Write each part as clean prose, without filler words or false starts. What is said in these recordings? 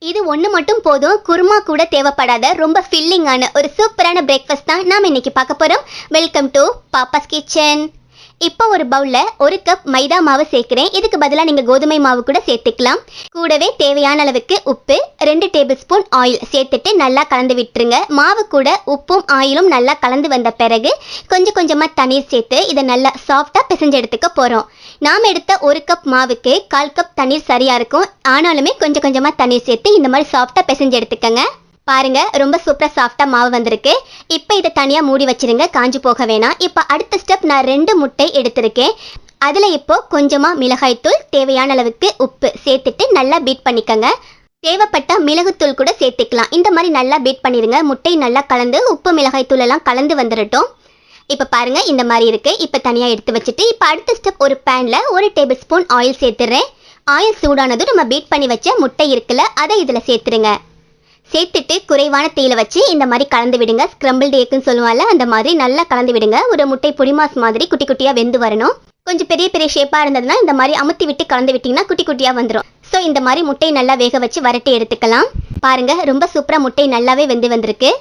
இது ஒன்று மட்டும் போதும், குருமா கூட தேவைப்படாத ரொம்ப ஃபில்லிங்கான ஒரு சூப்பரான பிரேக்ஃபாஸ்ட் தான் நாம் இன்னைக்கு பார்க்க போகிறோம். Welcome to Papa's kitchen. இப்போ ஒரு பவுலில் 1 கப் மைதா மாவு சேர்க்குறேன். இதுக்கு பதிலாக நீங்கள் கோதுமை மாவு கூட சேர்த்துக்கலாம். கூடவே தேவையான அளவுக்கு உப்பு, 2 டேபிள் ஸ்பூன் ஆயில் சேர்த்துட்டு நல்லா கலந்து விட்டுருங்க. மாவு கூட உப்பும் ஆயிலும் நல்லா கலந்து வந்த பிறகு கொஞ்சம் கொஞ்சமாக தண்ணீர் சேர்த்து இதை நல்லா சாஃப்டாக பிசைஞ்சு எடுத்துக்க போகிறோம். நாம் எடுத்த 1 கப் மாவுக்கு 1/4 கப் தண்ணீர் சரியாக இருக்கும். ஆனாலுமே கொஞ்சம் கொஞ்சமாக தண்ணீர் சேர்த்து இந்த மாதிரி சாஃப்டாக பிசைஞ்சு எடுத்துக்கங்க. பாருங்க, ரொம்ப சூப்பராக சாஃப்டாக மாவு வந்திருக்கு. இப்போ இதை தனியாக மூடி வச்சிருங்க, காஞ்சு போக வேணாம். இப்போ அடுத்த ஸ்டெப், நான் 2 முட்டை எடுத்திருக்கேன். அதில் இப்போ கொஞ்சமாக மிளகாய்த்தூள், தேவையான அளவுக்கு உப்பு சேர்த்துட்டு நல்லா பீட் பண்ணிக்கங்க. தேவைப்பட்ட மிளகுத்தூள் கூட சேர்த்துக்கலாம். இந்த மாதிரி நல்லா பீட் பண்ணிடுங்க. முட்டை நல்லா கலந்து உப்பு மிளகாய்த்தூள் எல்லாம் கலந்து வந்துடட்டும். இப்போ பாருங்க, இந்த மாதிரி இருக்குது. இப்போ தனியாக எடுத்து வச்சுட்டு இப்போ அடுத்த ஸ்டெப், ஒரு பேனில் 1 டேபிள் ஸ்பூன் ஆயில் சேர்த்துடுறேன். ஆயில் சூடானதும் நம்ம பீட் பண்ணி வச்ச முட்டை இருக்குல்ல, அதை இதில் சேர்த்துருங்க. சேர்த்துட்டு குறைவான தீயில வச்சு இந்த மாதிரி கலந்து விடுங்க. ஸ்க்ரம்பிள்டு எக்குன்னு சொல்லுவாங்கல்ல, அந்த மாதிரி நல்லா கலந்து விடுங்க. ஒரு முட்டை பொடிமாஸ் மாதிரி குட்டி குட்டியாக வெந்து வரணும். கொஞ்சம் பெரிய பெரிய ஷேப்பாக இருந்ததுன்னா இந்த மாதிரி அமுத்தி விட்டு கலந்து விட்டிங்கன்னா குட்டி குட்டியாக வந்துடும். ஸோ இந்த மாதிரி முட்டை நல்லா வேக வச்சு வரட்டி எடுத்துக்கலாம். பாருங்கள், ரொம்ப சூப்பராக முட்டை நல்லாவே வெந்து வந்திருக்கு.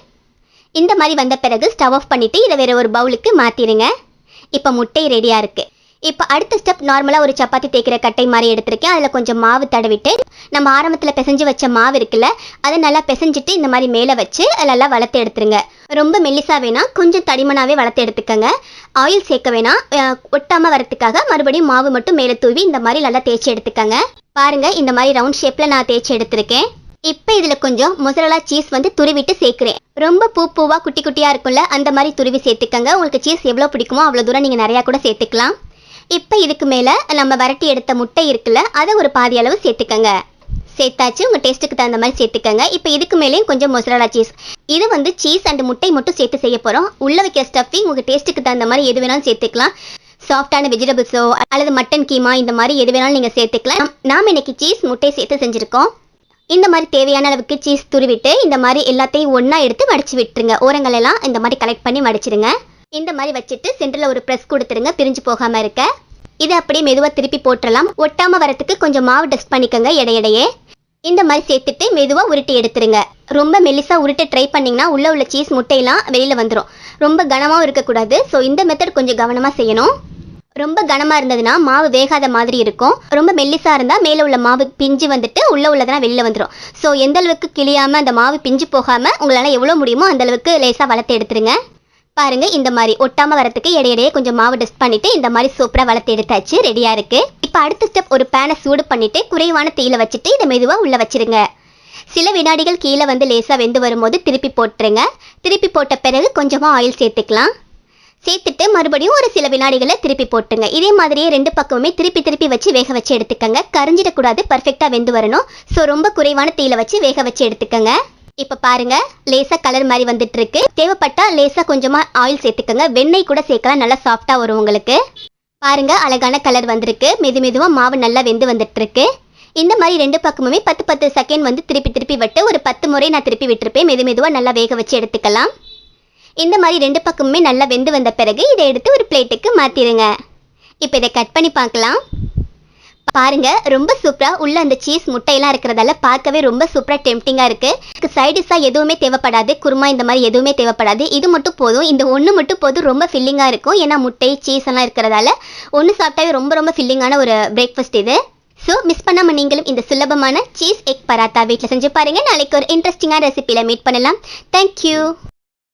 இந்த மாதிரி வந்த பிறகு ஸ்டவ் ஆஃப் பண்ணிவிட்டு இதை வேறு ஒரு பவுலுக்கு மாற்றிடுங்க. இப்போ முட்டை ரெடியாக இருக்குது. இப்போ அடுத்த ஸ்டெப், நார்மலாக ஒரு சப்பாத்தி தேய்க்கிற கட்டை மாதிரி எடுத்திருக்கேன். அதில் கொஞ்சம் மாவு தடவிட்டு நம்ம ஆரம்பத்தில் பிசைஞ்சு வச்ச மாவு இருக்குல்ல, அதை நல்லா பிசைஞ்சிட்டு இந்த மாதிரி மேலே வச்சு நல்லா வளர்த்து எடுத்துருங்க. ரொம்ப மெல்லிசா வேணாம், கொஞ்சம் தடிமனாகவே வளர்த்து எடுத்துக்கங்க. ஆயில் சேர்க்க வேணாம். ஒட்டாமல் வரத்துக்காக மறுபடியும் மாவு மட்டும் மேலே தூவி இந்த மாதிரி நல்லா தேய்ச்சி எடுத்துக்கங்க. பாருங்கள், இந்த மாதிரி ரவுண்ட் ஷேப்பில் நான் தேய்ச்சி எடுத்திருக்கேன். இப்போ இதில் கொஞ்சம் மொசரலா சீஸ் துருவிட்டு சேர்க்குறேன். ரொம்ப பூவாக குட்டி குட்டியாக இருக்கும்ல, அந்த மாதிரி துருவி சேர்த்துக்கங்க. உங்களுக்கு சீஸ் எவ்வளோ பிடிக்குமோ அவ்வளோ தூரம் நீங்கள் நிறையா கூட சேர்த்துக்கலாம். இப்போ இதுக்கு மேலே நம்ம வரட்டி எடுத்த முட்டை இருக்குல்ல, அதை ஒரு பாதி அளவு சேர்த்துக்கங்க. சேர்த்தாச்சு, உங்கள் டேஸ்ட்டுக்கு தகுந்த மாதிரி சேர்த்துக்கங்க. இப்போ இதுக்கு மேலேயும் கொஞ்சம் மொசரலா சீஸ். இது சீஸ் அண்ட் முட்டை மட்டும் சேர்த்து செய்ய போகிறோம். உள்ளே வைக்கிற ஸ்டஃபிங் உங்கள் டேஸ்ட்டுக்கு தகுந்த மாதிரி எது வேணாலும் சேர்த்துக்கலாம். சாஃப்டான வெஜிடபிள்ஸோ அல்லது மட்டன் கீமா, இந்த மாதிரி எது வேணாலும் நீங்கள் சேர்த்துக்கலாம். நாம் இன்னைக்கு சீஸ் முட்டை சேர்த்து செஞ்சுருக்கோம். இந்த மாதிரி தேவையான அளவுக்கு சீஸ் துருவிட்டு இந்த மாதிரி எல்லாத்தையும் ஒன்றா எடுத்து மடிச்சு விட்டுருங்க. ஓரங்களெல்லாம் இந்த மாதிரி கலெக்ட் பண்ணி மடிச்சிடுங்க. இந்த மாதிரி வச்சுட்டு சென்டரில் ஒரு ப்ரெஸ் கொடுத்துருங்க, பிரிஞ்சு போகாமல் இருக்க. இதை அப்படியே மெதுவாக திருப்பி போட்டுடலாம். ஒட்டாமல் வரத்துக்கு கொஞ்சம் மாவு டஸ்ட் பண்ணிக்கோங்க இடையிடையே. இந்த மாதிரி சேர்த்துட்டு மெதுவாக உருட்டி எடுத்துருங்க. ரொம்ப மெல்லிசாக உருட்ட ட்ரை பண்ணிங்கன்னா உள்ளே உள்ள சீஸ் முட்டையெல்லாம் வெளியில் வந்துடும். ரொம்ப கனமாகவும் இருக்கக்கூடாது. ஸோ இந்த மெத்தட் கொஞ்சம் கவனமாக செய்யணும். ரொம்ப கனமாக இருந்ததுன்னா மாவு வேகாத மாதிரி இருக்கும். ரொம்ப மெல்லிசாக இருந்தால் மேலே உள்ள மாவு பிஞ்சு வந்துட்டு உள்ளே உள்ளதெல்லாம் வெளியில் வந்துடும். ஸோ எந்த அளவுக்கு கிளியாமல் அந்த மாவு பிஞ்சு போகாமல் உங்களால் எவ்வளோ முடியுமோ அந்தளவுக்கு லேசாக வளர்த்து எடுத்துருங்க. பாருங்கள், இந்த மாதிரி ஒட்டாமல் வரத்துக்கு இடையிடையே கொஞ்சம் மாவு டஸ்ட் பண்ணிவிட்டு இந்த மாதிரி சூப்பராக வளர்த்து எடுத்தாச்சு, ரெடியாக இருக்குது. இப்போ அடுத்த ஸ்டெப், ஒரு பேனை சூடு பண்ணிவிட்டு குறைவான தீயில வச்சுட்டு இதை மெதுவாக உள்ளே வச்சுருங்க. சில வினாடிகள் கீழே லேசாக வெந்து வரும்போது திருப்பி போட்டுருங்க. திருப்பி போட்ட பிறகு கொஞ்சமாக ஆயில் சேர்த்துக்கலாம். சேர்த்துட்டு மறுபடியும் ஒரு சில வினாடிகளை திருப்பி போட்டுங்க. இதே மாதிரியே 2 பக்கமுமே திருப்பி திருப்பி வச்சு வேக வச்சு எடுத்துக்கங்க. கரிஞ்சிடக்கூடாது, பர்ஃபெக்டாக வெந்து வரணும். ஸோ ரொம்ப குறைவான தீயில வச்சு வேக வச்சு எடுத்துக்கங்க. இப்போ பாருங்க, லேசாக கலர் மாதிரி வந்துட்டு இருக்கு. தேவைப்பட்டா லேசாக கொஞ்சமாக ஆயில் சேர்த்துக்கங்க. வெண்ணெய் கூட சேர்க்கலாம், நல்லா சாஃப்டாக வரும் உங்களுக்கு. பாருங்க, அழகான கலர் வந்திருக்கு. மெதுவாக மாவு நல்லா வெந்து வந்துட்டு இருக்கு. இந்த மாதிரி 2 பக்கமுமே 10 செகண்ட் திருப்பி திருப்பி விட்டு ஒரு 10 முறை நான் திருப்பி விட்டுருப்பேன். மெதுவாக நல்லா வேக வச்சு எடுத்துக்கலாம். இந்த மாதிரி 2 பக்கமுமே நல்லா வெந்து வந்த பிறகு இதை எடுத்து ஒரு பிளேட்டுக்கு மாற்றிடுங்க. இப்போ இதை கட் பண்ணி பார்க்கலாம். பாருங்க, ரொம்ப சூப்பராக உள்ள அந்த சீஸ் முட்டையெல்லாம் இருக்கிறதால பார்க்கவே ரொம்ப சூப்பராக டெம்ப்டிங்காக இருக்குது. சைடிஷாக எதுவுமே தேவைப்படாது, குருமா இந்த மாதிரி எதுவுமே தேவைப்படாது. இது மட்டும் போதும், இந்த ஒன்று மட்டும் போதும். ரொம்ப ஃபில்லிங்காக இருக்கும். ஏன்னா முட்டை சீஸ் எல்லாம் இருக்கிறதால ஒன்று சாப்பிட்டாவே ரொம்ப ஃபில்லிங்கான ஒரு பிரேக்ஃபாஸ்ட் இது. ஸோ மிஸ் பண்ணாமல் நீங்களும் இந்த சுலபமான சீஸ் எக் பராத்தா வீட்டில் செஞ்சு பாருங்கள். நாளைக்கு ஒரு இன்ட்ரெஸ்டிங்கான ரெசிபியில் மீட் பண்ணலாம். தேங்க்யூ.